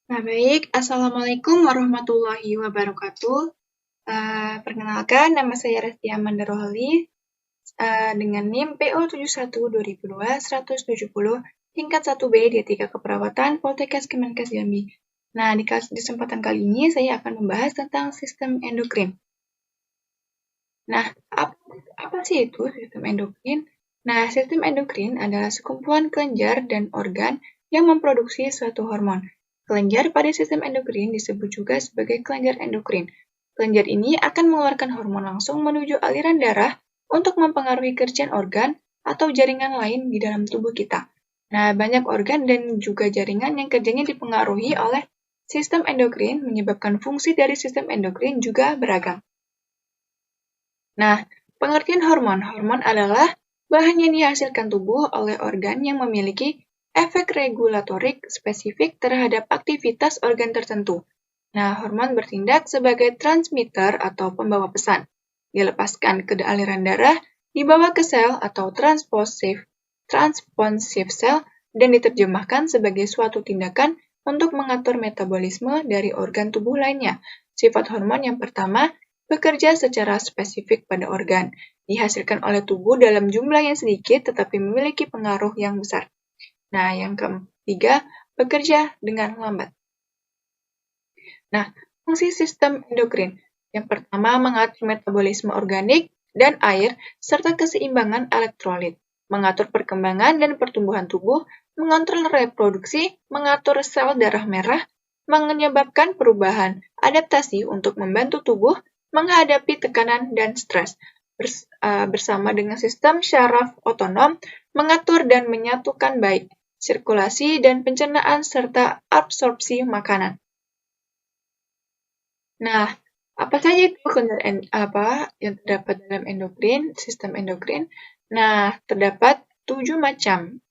Nah, baik. Assalamualaikum warahmatullahi wabarakatuh. Perkenalkan, nama saya Resti Amanda Rohli dengan NIM PO71-2002-170 tingkat 1B D3 Keperawatan Poltekkes Kemenkes Jambi. Nah, di kesempatan kali ini saya akan membahas tentang sistem endokrin. Nah, apa sih itu sistem endokrin? Nah, sistem endokrin adalah sekumpulan kelenjar dan organ yang memproduksi suatu hormon. Kelenjar pada sistem endokrin disebut juga sebagai kelenjar endokrin. Kelenjar ini akan mengeluarkan hormon langsung menuju aliran darah untuk mempengaruhi kerjaan organ atau jaringan lain di dalam tubuh kita. Nah, banyak organ dan juga jaringan yang kerjanya dipengaruhi oleh sistem endokrin menyebabkan fungsi dari sistem endokrin juga beragam. Nah, pengertian hormon. Hormon adalah bahan yang dihasilkan tubuh oleh organ yang memiliki efek regulatorik spesifik terhadap aktivitas organ tertentu. Nah, hormon bertindak sebagai transmitter atau pembawa pesan. Dilepaskan ke aliran darah, dibawa ke sel atau transponsif sel, dan diterjemahkan sebagai suatu tindakan untuk mengatur metabolisme dari organ tubuh lainnya. Sifat hormon yang pertama, bekerja secara spesifik pada organ, dihasilkan oleh tubuh dalam jumlah yang sedikit tetapi memiliki pengaruh yang besar. Nah, yang ketiga, bekerja dengan lambat. Nah, fungsi sistem endokrin. Yang pertama, mengatur metabolisme organik dan air, serta keseimbangan elektrolit, mengatur perkembangan dan pertumbuhan tubuh, mengontrol reproduksi, mengatur sel darah merah, menyebabkan perubahan adaptasi untuk membantu tubuh menghadapi tekanan dan stres, bersama dengan sistem syaraf otonom, mengatur dan menyatukan baik sirkulasi dan pencernaan serta absorpsi makanan. Nah, apa saja itu yang terdapat dalam sistem endokrin? Nah, terdapat 7 macam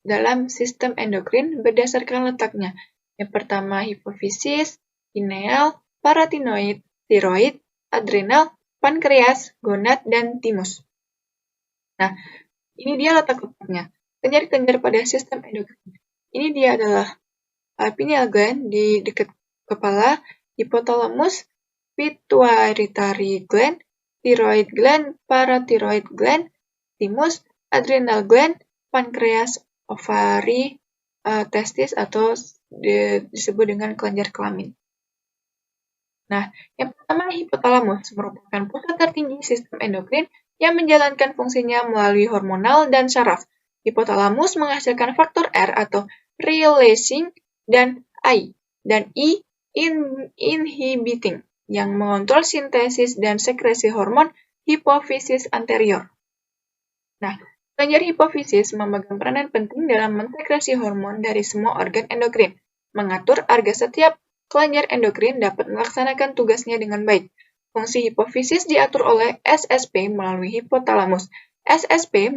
dalam sistem endokrin berdasarkan letaknya. Yang pertama, hipofisis, pineal, paratinoid, tiroid, adrenal, pankreas, gonad, dan timus. Nah, ini dia letak-letaknya. Kelenjar-kelenjar pada sistem endokrin. Ini dia adalah pineal gland di dekat kepala, hipotalamus, pituitary gland, thyroid gland, parathyroid gland, timus, adrenal gland, pankreas, ovari, testis atau disebut dengan kelenjar kelamin. Nah, yang pertama hipotalamus merupakan pusat tertinggi sistem endokrin yang menjalankan fungsinya melalui hormonal dan syaraf. Hipotalamus menghasilkan faktor R atau releasing dan I dan I inhibiting yang mengontrol sintesis dan sekresi hormon hipofisis anterior. Nah, kelenjar hipofisis memegang peranan penting dalam mensekresi hormon dari semua organ endokrin, mengatur agar setiap kelenjar endokrin dapat melaksanakan tugasnya dengan baik. Fungsi hipofisis diatur oleh SSP melalui hipotalamus. SSP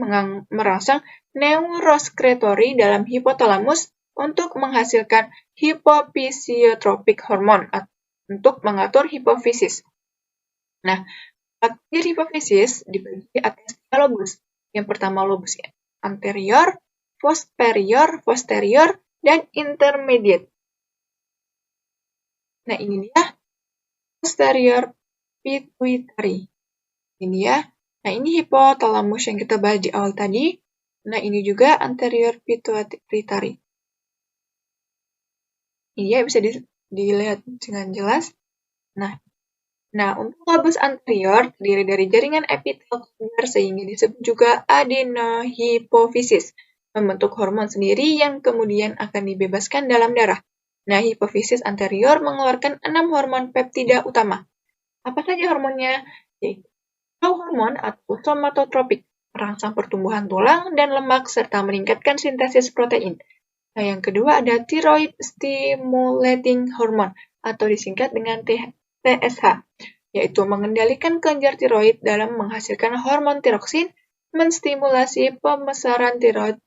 merangsang neurosekretory dalam hipotalamus untuk menghasilkan hipofisiotropik hormon untuk mengatur hipofisis. Nah, kelenjar hipofisis dibagi atas 3 lobus. Yang pertama lobus anterior, posterior, dan intermediate. Nah, ini dia posterior pituitary. Ini ya. Nah, ini hipotalamus yang kita bahas di awal tadi. Nah, ini juga anterior pituitary. Ini ya bisa dilihat dengan jelas. Nah, untuk lobus anterior terdiri dari jaringan epitel kelenjar sehingga disebut juga adenohipofisis, membentuk hormon sendiri yang kemudian akan dibebaskan dalam darah. Nah, hipofisis anterior mengeluarkan 6 hormon peptida utama. Apa saja hormonnya? Yaitu hormon atau somatotropik, merangsang pertumbuhan tulang dan lemak serta meningkatkan sintesis protein. Nah, yang kedua ada thyroid stimulating hormone atau disingkat dengan TSH, yaitu mengendalikan kelenjar tiroid dalam menghasilkan hormon tiroksin, menstimulasi pembesaran tiroid,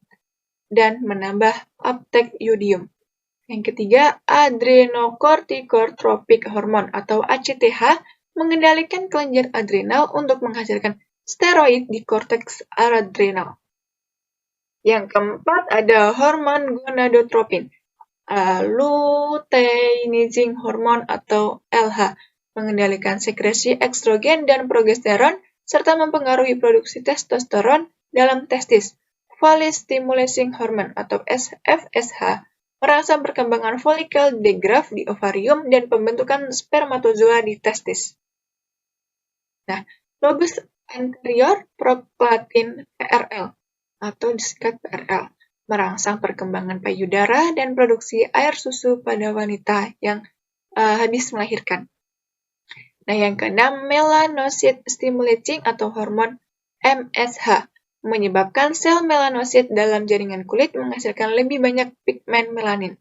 dan menambah uptake yodium. Yang ketiga, adrenocorticotropic hormone atau ACTH mengendalikan kelenjar adrenal untuk menghasilkan steroid di korteks adrenal. Yang keempat ada hormon gonadotropin luteinizing hormon atau LH, mengendalikan sekresi estrogen dan progesteron, serta mempengaruhi produksi testosteron dalam testis. Follicle Stimulating Hormone atau FSH, merangsang perkembangan follicle degrowth di ovarium dan pembentukan spermatozoa di testis. Nah, lobus anterior proplatin PRL atau disingkat PRL, merangsang perkembangan payudara dan produksi air susu pada wanita yang habis melahirkan. Nah, yang keenam, melanocyte stimulating atau hormon MSH, menyebabkan sel melanosit dalam jaringan kulit menghasilkan lebih banyak pigmen melanin.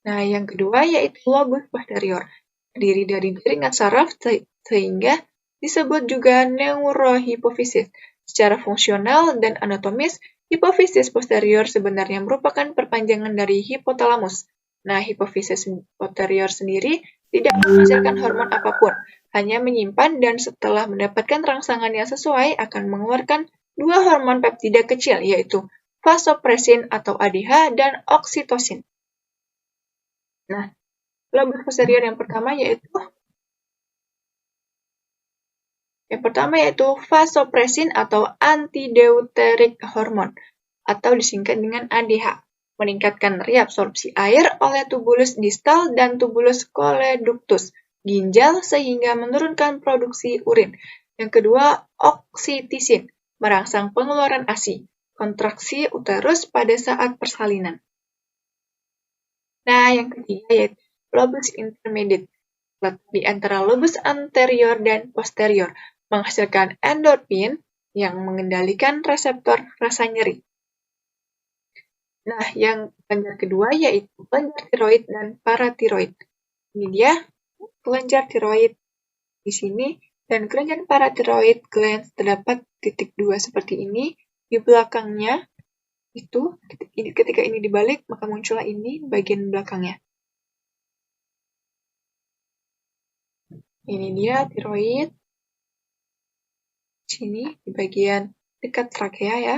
Nah, yang kedua yaitu lobus posterior, terdiri dari jaringan saraf sehingga disebut juga neurohipofisis. Secara fungsional dan anatomis, hipofisis posterior sebenarnya merupakan perpanjangan dari hipotalamus. Nah, hipofisis posterior sendiri tidak menghasilkan hormon apapun, hanya menyimpan dan setelah mendapatkan rangsangan yang sesuai akan mengeluarkan dua hormon peptida kecil, yaitu vasopressin atau ADH dan oksitosin. Nah, lobus posterior yang pertama yaitu vasopressin atau antideuteric hormone atau disingkat dengan ADH, meningkatkan reabsorpsi air oleh tubulus distal dan tubulus choledoductus ginjal sehingga menurunkan produksi urin. Yang kedua, oksitosin, merangsang pengeluaran ASI, kontraksi uterus pada saat persalinan. Nah, yang ketiga yaitu lobus intermediate, letak di antara lobus anterior dan posterior, menghasilkan endorfin yang mengendalikan reseptor rasa nyeri. Nah, yang kelenjar kedua yaitu kelenjar tiroid dan paratiroid. Ini dia kelenjar tiroid di sini, dan kelenjar paratiroid glands terdapat titik 2 seperti ini. Di belakangnya itu, ketika ini dibalik, maka muncullah ini bagian belakangnya. Ini dia tiroid. Sini di bagian dekat trakea ya.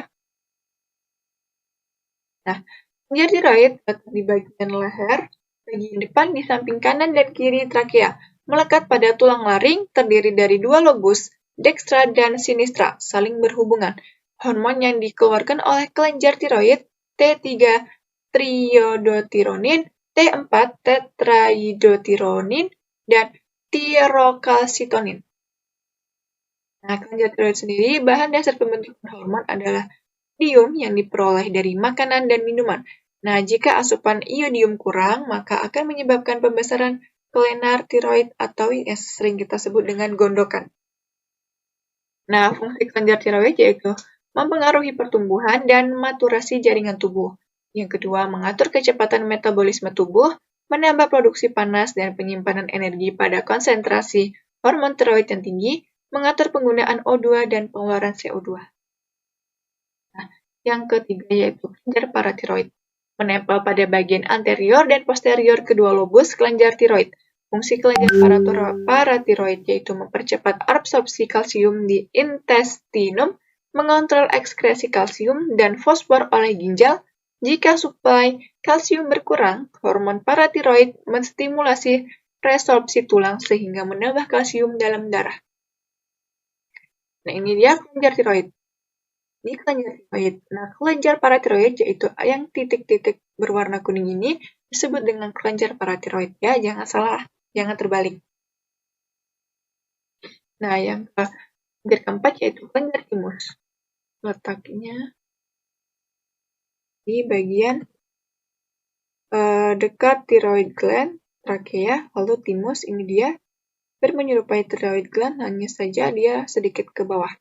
Nah, kelenjar tiroid terletak di bagian leher, bagian depan di samping kanan dan kiri trakea, melekat pada tulang laring, terdiri dari dua lobus, dextra dan sinistra, saling berhubungan. Hormon yang dikeluarkan oleh kelenjar tiroid, T3 triodotironin, T4 tetraidotironin, dan tirokalsitonin. Nah, kelenjar tiroid sendiri, bahan dasar pembentukan hormon adalah iodium yang diperoleh dari makanan dan minuman. Nah, jika asupan iodium kurang, maka akan menyebabkan pembesaran kelainan tiroid atau yang sering kita sebut dengan gondokan. Nah, fungsi kelenjar tiroid yaitu mempengaruhi pertumbuhan dan maturasi jaringan tubuh. Yang kedua, mengatur kecepatan metabolisme tubuh, menambah produksi panas dan penyimpanan energi pada konsentrasi hormon tiroid yang tinggi, mengatur penggunaan O2 dan pengeluaran CO2. Nah, yang ketiga yaitu kelenjar paratiroid, menempel pada bagian anterior dan posterior kedua lobus kelenjar tiroid. Fungsi kelenjar paratiroid yaitu mempercepat absorpsi kalsium di intestinum, mengontrol ekskresi kalsium dan fosfor oleh ginjal. Jika suplai kalsium berkurang, hormon paratiroid menstimulasi resorpsi tulang sehingga menambah kalsium dalam darah. Nah, ini dia kelenjar tiroid. Ini kelenjar tiroid. Nah, kelenjar paratiroid yaitu yang titik-titik berwarna kuning ini disebut dengan kelenjar paratiroid ya, jangan salah, jangan terbalik. Nah, yang kelenjar keempat yaitu kelenjar timus. Letaknya di bagian dekat thyroid gland, trakea, lalu timus ini dia menyerupai thyroid gland, hanya saja dia sedikit ke bawah.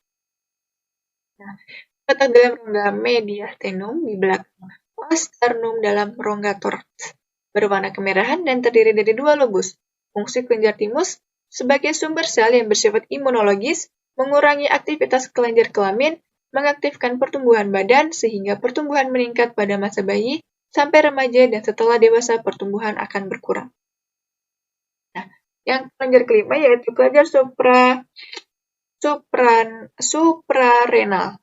Nah, terletak dalam rongga mediastinum di belakang sternum dalam rongga toraks, berwarna kemerahan dan terdiri dari dua lobus. Fungsi kelenjar timus sebagai sumber sel yang bersifat imunologis, mengurangi aktivitas kelenjar kelamin, mengaktifkan pertumbuhan badan sehingga pertumbuhan meningkat pada masa bayi sampai remaja dan setelah dewasa pertumbuhan akan berkurang. Nah, yang kelenjar kelima yaitu kelenjar suprarenal.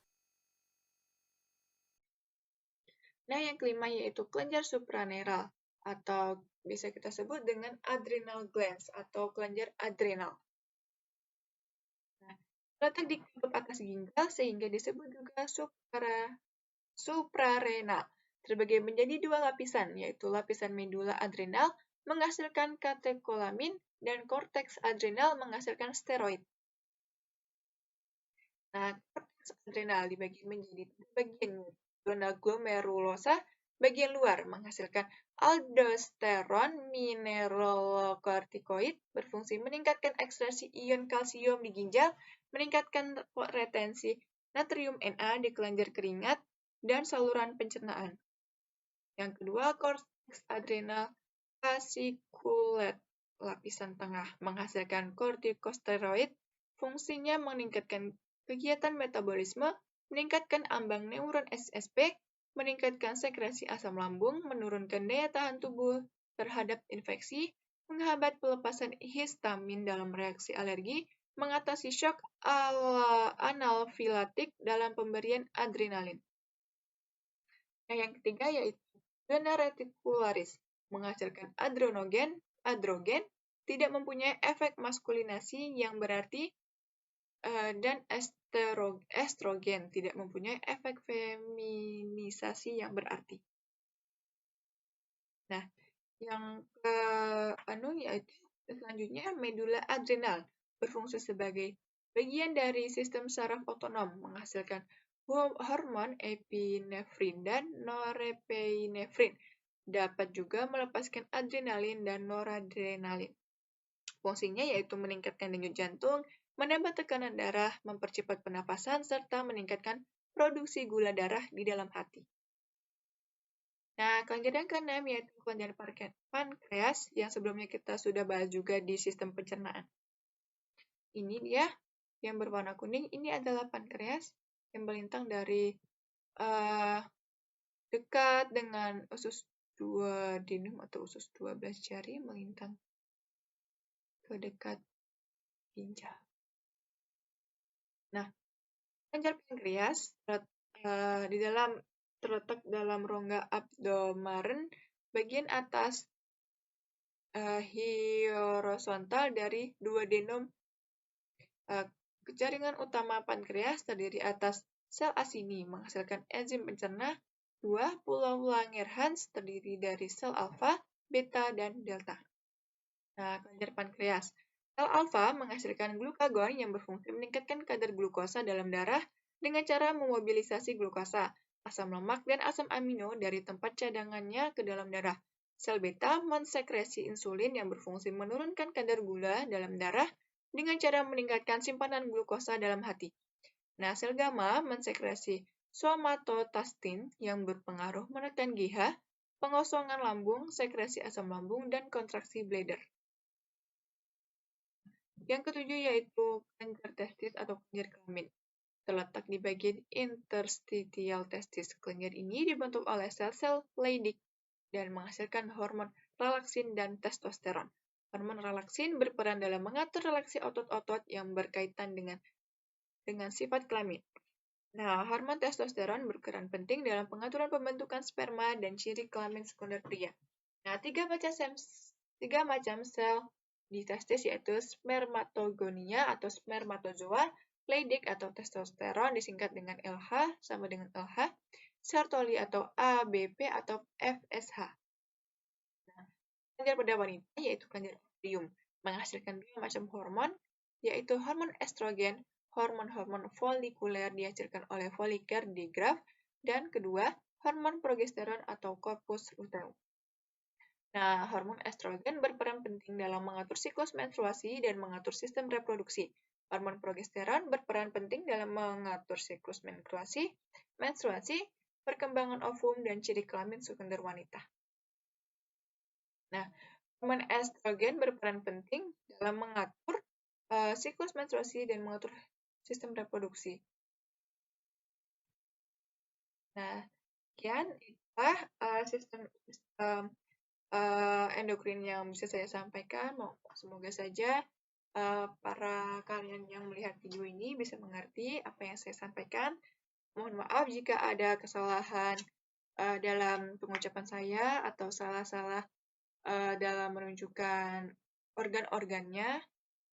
Nah, yang kelima yaitu kelenjar supraneural atau bisa kita sebut dengan adrenal glands atau kelenjar adrenal. Nah, terletak di kutub atas ginjal sehingga disebut juga suprarenal. Terbagi menjadi dua lapisan, yaitu lapisan medula adrenal menghasilkan katekolamin dan korteks adrenal menghasilkan steroid. Nah, korteks adrenal dibagi menjadi bagian zona glomerulosa bagian luar menghasilkan aldosteron mineralokortikoid berfungsi meningkatkan ekstraksi ion kalsium di ginjal, meningkatkan retensi natrium Na di kelenjar keringat, dan saluran pencernaan. Yang kedua, korteks adrenal fasciculate lapisan tengah menghasilkan kortikosteroid, fungsinya meningkatkan kegiatan metabolisme, meningkatkan ambang neuron SSP, meningkatkan sekresi asam lambung, menurunkan daya tahan tubuh terhadap infeksi, menghambat pelepasan histamin dalam reaksi alergi, mengatasi shock anafilaktik dalam pemberian adrenalin. Nah, yang ketiga yaitu zona reticularis, menghasilkan androgen, tidak mempunyai efek maskulinasi yang berarti, dan estrogen tidak mempunyai efek feminisasi yang berarti. Nah, yang yaitu selanjutnya medula adrenal berfungsi sebagai bagian dari sistem saraf otonom menghasilkan hormon epinefrin dan norepinefrin. Dapat juga melepaskan adrenalin dan noradrenalin. Fungsinya yaitu meningkatkan denyut jantung, menambah tekanan darah, mempercepat pernapasan, serta meningkatkan produksi gula darah di dalam hati. Nah, kelenjar yang keenam yaitu kelenjar pankreas yang sebelumnya kita sudah bahas juga di sistem pencernaan. Ini dia yang berwarna kuning, ini adalah pankreas yang melintang dari dekat dengan usus 2 denum atau usus 12 jari melintang ke dekat ginjal. Nah, kelenjar pankreas terletak dalam rongga abdomen bagian atas horizontal dari duodenum. Jaringan utama pankreas terdiri atas sel asini menghasilkan enzim pencerna, 2 pulau Langerhans terdiri dari sel alfa, beta, dan delta. Nah, kelenjar pankreas. Sel alfa menghasilkan glukagon yang berfungsi meningkatkan kadar glukosa dalam darah dengan cara memobilisasi glukosa, asam lemak, dan asam amino dari tempat cadangannya ke dalam darah. Sel beta mensekresi insulin yang berfungsi menurunkan kadar gula dalam darah dengan cara meningkatkan simpanan glukosa dalam hati. Nah, sel gamma mensekresi somatostatin yang berpengaruh menekan GH, pengosongan lambung, sekresi asam lambung, dan kontraksi bladder. Yang ketujuh yaitu kelenjar testis atau kelenjar kelamin. Terletak di bagian interstitial testis. Kelenjar ini dibentuk oleh sel-sel Leydig dan menghasilkan hormon relaksin dan testosteron. Hormon relaksin berperan dalam mengatur relaksi otot-otot yang berkaitan dengan sifat kelamin. Nah, hormon testosteron berperan penting dalam pengaturan pembentukan sperma dan ciri kelamin sekunder pria. Nah, tiga macam sel di testis yaitu spermatogonia atau spermatozoa, Leydig atau testosteron disingkat dengan LH sama dengan LH, Sertoli atau ABP atau FSH. Nah, kelenjar pada wanita yaitu kelenjar ovarium menghasilkan dua macam hormon yaitu hormon estrogen, hormon-hormon folikuler dihasilkan oleh foliker di graf, dan kedua, hormon progesteron atau corpus luteum. Nah, hormon estrogen berperan penting dalam mengatur siklus menstruasi dan mengatur sistem reproduksi. Hormon progesteron berperan penting dalam mengatur siklus menstruasi, perkembangan ovum, dan ciri kelamin sekunder wanita. Nah, hormon estrogen berperan penting dalam mengatur siklus menstruasi dan mengatur sistem reproduksi. Nah, sekian itulah sistem endokrin yang bisa saya sampaikan. Semoga saja para kalian yang melihat video ini bisa mengerti apa yang saya sampaikan. Mohon maaf jika ada kesalahan dalam pengucapan saya atau salah-salah dalam menunjukkan organ-organnya,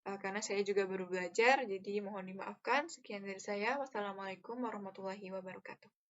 karena saya juga baru belajar, jadi mohon dimaafkan. Sekian dari saya. Wassalamualaikum warahmatullahi wabarakatuh.